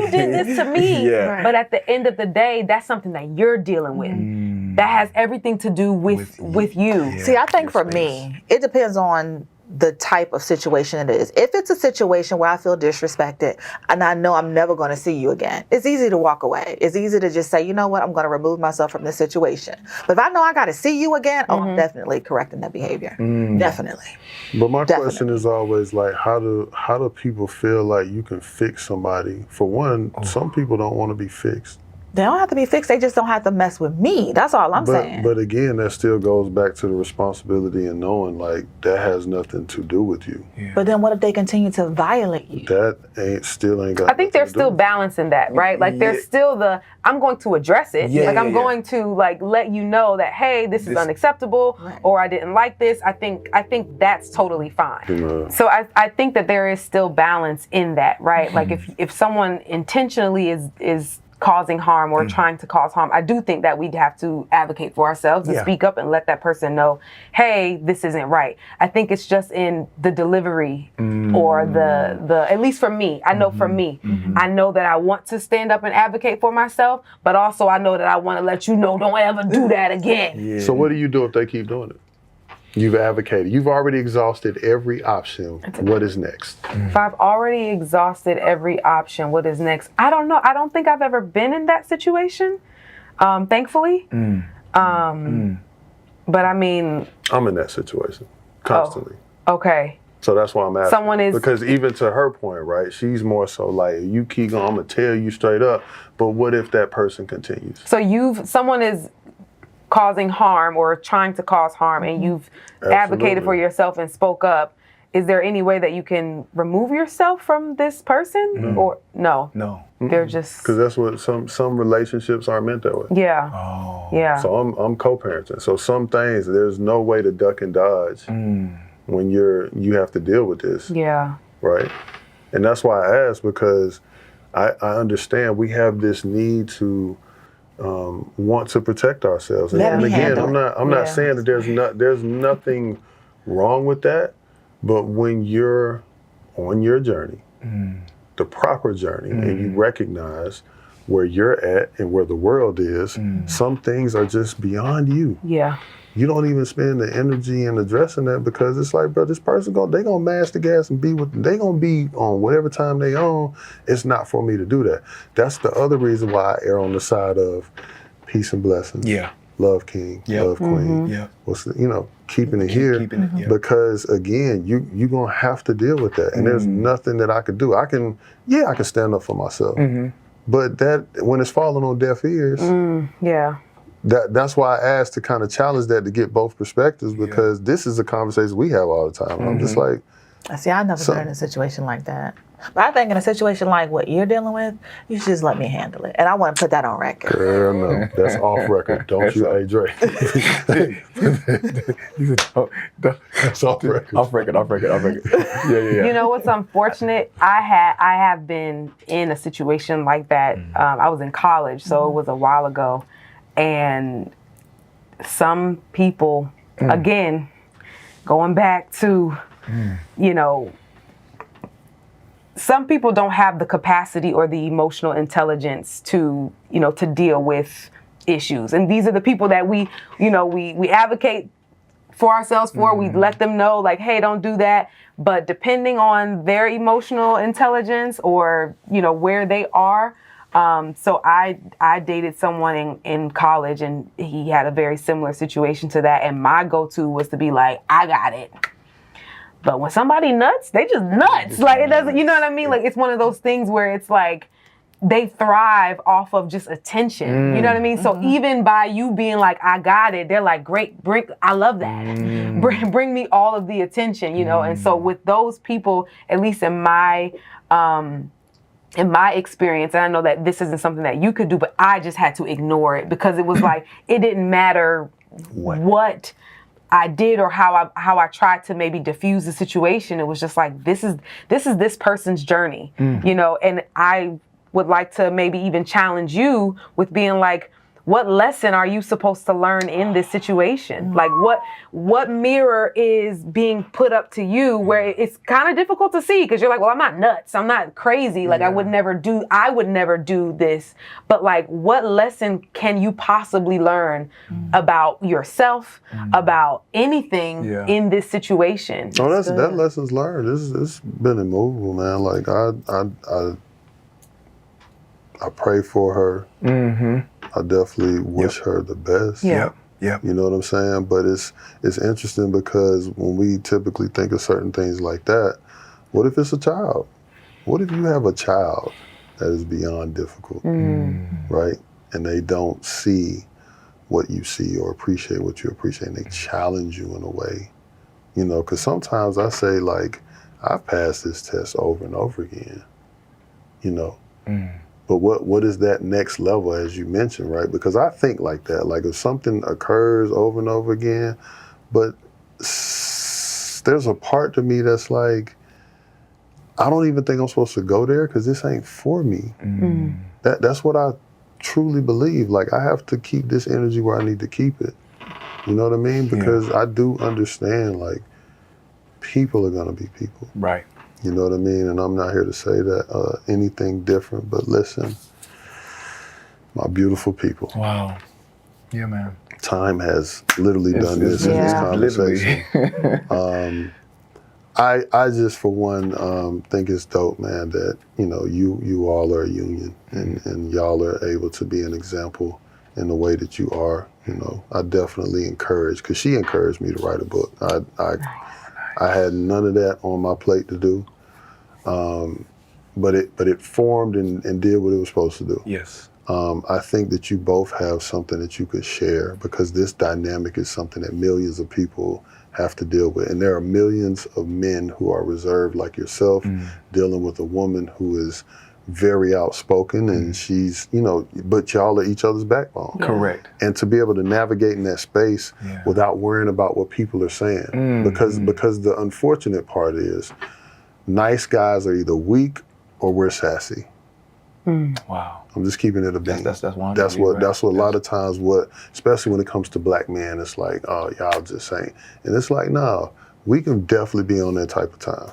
did this to me. But at the end of the day, that's something that you're dealing with. That has everything to do with you. See, I think for me, it depends on the type of situation it is. If it's a situation where I feel disrespected and I know I'm never going to see you again, it's easy to walk away. It's easy to just say, you know what, I'm going to remove myself from this situation. But if I know I got to see you again, I'm definitely correcting that behavior. Definitely. But my question is always how do people feel like you can fix somebody? For one, some people don't want to be fixed. They don't have to be fixed. They just don't have to mess with me. That's all I'm saying. But again, that still goes back to the responsibility and knowing that has nothing to do with you. But then what if they continue to violate you? That still ain't got. I think there's still balance in that, right? Like there's still I'm going to address it. I'm going to let you know that, hey, this is unacceptable, or I didn't like this. I think that's totally fine. So I think that there is still balance in that, right? Like if someone intentionally is causing harm or trying to cause harm, I do think that we'd have to advocate for ourselves and speak up and let that person know, hey, this isn't right. I think it's just in the delivery or the at least for me, I know for me, I know that I want to stand up and advocate for myself, but also I know that I want to let you know, don't ever do that again. So what do you do if they keep doing it? You've advocated. You've already exhausted every option. What is next? If I've already exhausted every option, what is next? I don't know. I don't think I've ever been in that situation, thankfully. But I mean... I'm in that situation constantly. Okay. So that's why I'm asking. Someone is... Because even to her point, right, she's more so like, you keep going, I'm going to tell you straight up, but what if that person continues? So someone is causing harm or trying to cause harm, and you've advocated for Absolutely. yourself and spoke up, is there any way that you can remove yourself from this person? Or no? No. They're just Because that's what some relationships aren't meant that way. yeah. Oh. Yeah. So I'm co-parenting. So some things there's no way to duck and dodge when you have to deal with this, Yeah. right? And that's why I ask, because I understand we have this need to want to protect ourselves. Let And me again, handle I'm not saying that there's nothing wrong with that, but when you're on your journey, the proper journey, and you recognize where you're at and where the world is, some things are just beyond you. Yeah. You don't even spend the energy in addressing that, because it's like, bro, this person they gonna mash the gas and they gonna be on whatever time they on. It's not for me to do that. That's the other reason why I err on the side of peace and blessings. Yeah. Love king, love queen. Yeah. Keeping it here. Keeping it, yeah. Because again, you gonna have to deal with that, and there's nothing that I could do. I can stand up for myself, but that when it's falling on deaf ears. Yeah. That's why I asked to kind of challenge that, to get both perspectives, because this is a conversation we have all the time. And I'm just like, See, I never been in a situation like that. But I think in a situation like what you're dealing with, you should just let me handle it. And I want to put that on record. girl, no, that's off record. Don't you, hey Dre? That's off record. Off record. Yeah. You know what's unfortunate? I have been in a situation like that. I was in college, so it was a while ago, and some people, again, going back to, some people don't have the capacity or the emotional intelligence to deal with issues, and these are the people that we advocate for ourselves for. We let them know, like, hey, don't do that. But depending on their emotional intelligence or where they are, so I dated someone in college, and he had a very similar situation to that. And my go-to was to be like, I got it. But when somebody nuts, they just nuts. Like, it doesn't, you know what I mean? Like, it's one of those things where it's like, they thrive off of just attention. You know what I mean? So even by you being like, I got it, they're like, great, I love that. Bring me all of the attention, And so with those people, at least in my experience, and I know that this isn't something that you could do, but I just had to ignore it, because it was like, it didn't matter what I did or how I tried to maybe diffuse the situation. It was just like, this is this person's journey, and I would like to maybe even challenge you with being like, what lesson are you supposed to learn in this situation? Like, what mirror is being put up to you where it's kind of difficult to see, because you're like, well, I'm not nuts, I'm not crazy, like I would never do this. But like, what lesson can you possibly learn about yourself, about anything in this situation? Oh, that lesson's learned. It's been immovable, man. Like I pray for her. I definitely wish her the best. Yeah. Yeah. You know what I'm saying? But it's interesting, because when we typically think of certain things like that, what if it's a child? What if you have a child that is beyond difficult, right? And they don't see what you see or appreciate what you appreciate, and they challenge you in a way, because sometimes I say, like, I've passed this test over and over again, But what is that next level, as you mentioned, right? Because I think like that, like if something occurs over and over again, but there's a part to me that's like, I don't even think I'm supposed to go there, because this ain't for me. That's what I truly believe. Like, I have to keep this energy where I need to keep it. You know what I mean? Because I do understand, like, people are gonna be people. Right. You know what I mean? And I'm not here to say that anything different, but listen, my beautiful people. Wow. Yeah, man. Time has literally done this in this conversation. I just, for one, think it's dope, man, that, you all are a union, and y'all are able to be an example in the way that you are. I definitely encourage, because she encouraged me to write a book. I had none of that on my plate to do, but it formed and did what it was supposed to do. Yes. I think that you both have something that you could share, because this dynamic is something that millions of people have to deal with. And there are millions of men who are reserved like yourself, dealing with a woman who is very outspoken, and she's, but y'all are each other's backbone. Correct. And to be able to navigate in that space without worrying about what people are saying. Because the unfortunate part is, nice guys are either weak or we're sassy. Wow. I'm just keeping it a bean. That's one. That's what a lot of times, especially when it comes to black men, it's like, oh, y'all just saying. And it's like, no, we can definitely be on that type of time.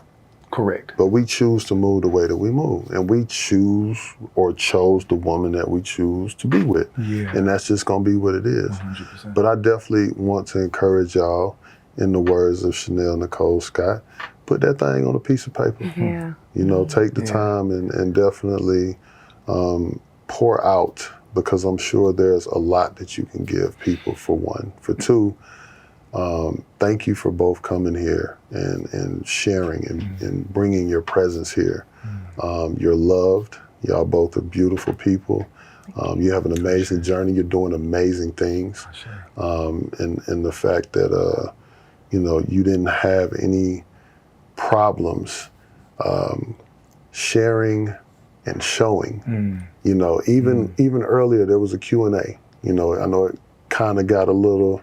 Correct. But we choose to move the way that we move. And we choose or chose the woman that we choose to be with. Yeah. And that's just going to be what it is. 100%. But I definitely want to encourage y'all, in the words of Chanel Nicole Scott, put that thing on a piece of paper. Yeah. Take the time and definitely pour out, because I'm sure there's a lot that you can give people, for one. For two, thank you for both coming here and sharing and bringing your presence here. You're loved. Y'all both are beautiful people. You have an amazing journey. You're doing amazing things. And the fact that, you didn't have any problems sharing and showing. Even earlier there was a Q&A. I know it kind of got a little,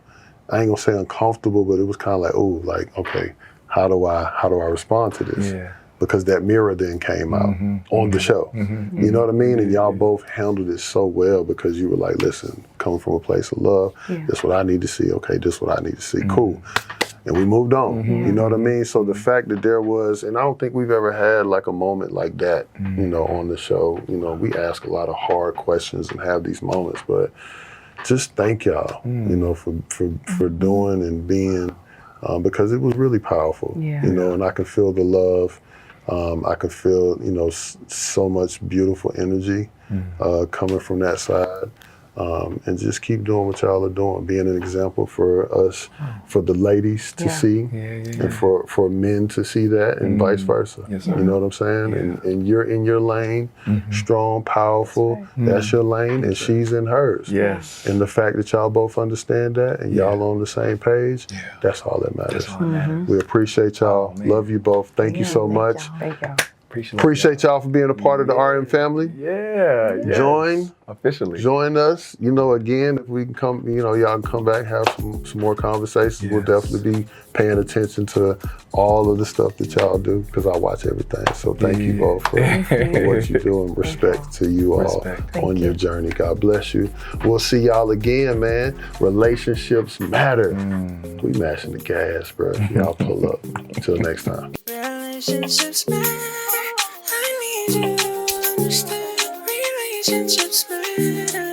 I ain't gonna say uncomfortable, but it was kind of like, oh, like, okay, how do I respond to this? Yeah. Because that mirror then came out on the show. You know what I mean? And y'all both handled it so well, because you were like, listen, coming from a place of love, this what I need to see. Okay, this what I need to see. Cool. And we moved on. You know what I mean? So the fact that there was, and I don't think we've ever had like a moment like that, on the show. We ask a lot of hard questions and have these moments, but just thank y'all, for doing and being, because it was really powerful. And I can feel the love. I can feel, so much beautiful energy coming from that side. And just keep doing what y'all are doing, being an example for us, for the ladies to see, and for men to see that, and vice versa. Yes, sir. You know what I'm saying? And you're in your lane, strong, powerful. That's your lane, and she's in hers. Yes. And the fact that y'all both understand that, and y'all on the same page, that's all that matters. That's all that matters. We appreciate y'all. Love you both. Thank you so much. Thank y'all. Appreciate y'all for being a part of the RM family. Yeah. Yes. Join us. Again, if we can come, y'all can come back, have some more conversations. We'll definitely be paying attention to all of the stuff that y'all do, because I watch everything. So thank you both for what you do, and respect to you all on your journey. God bless you. We'll see y'all again, man. Relationships matter. We mashing the gas, bro. Y'all pull up. Until next time. Relationships matter. I need you to understand. Relationships matter.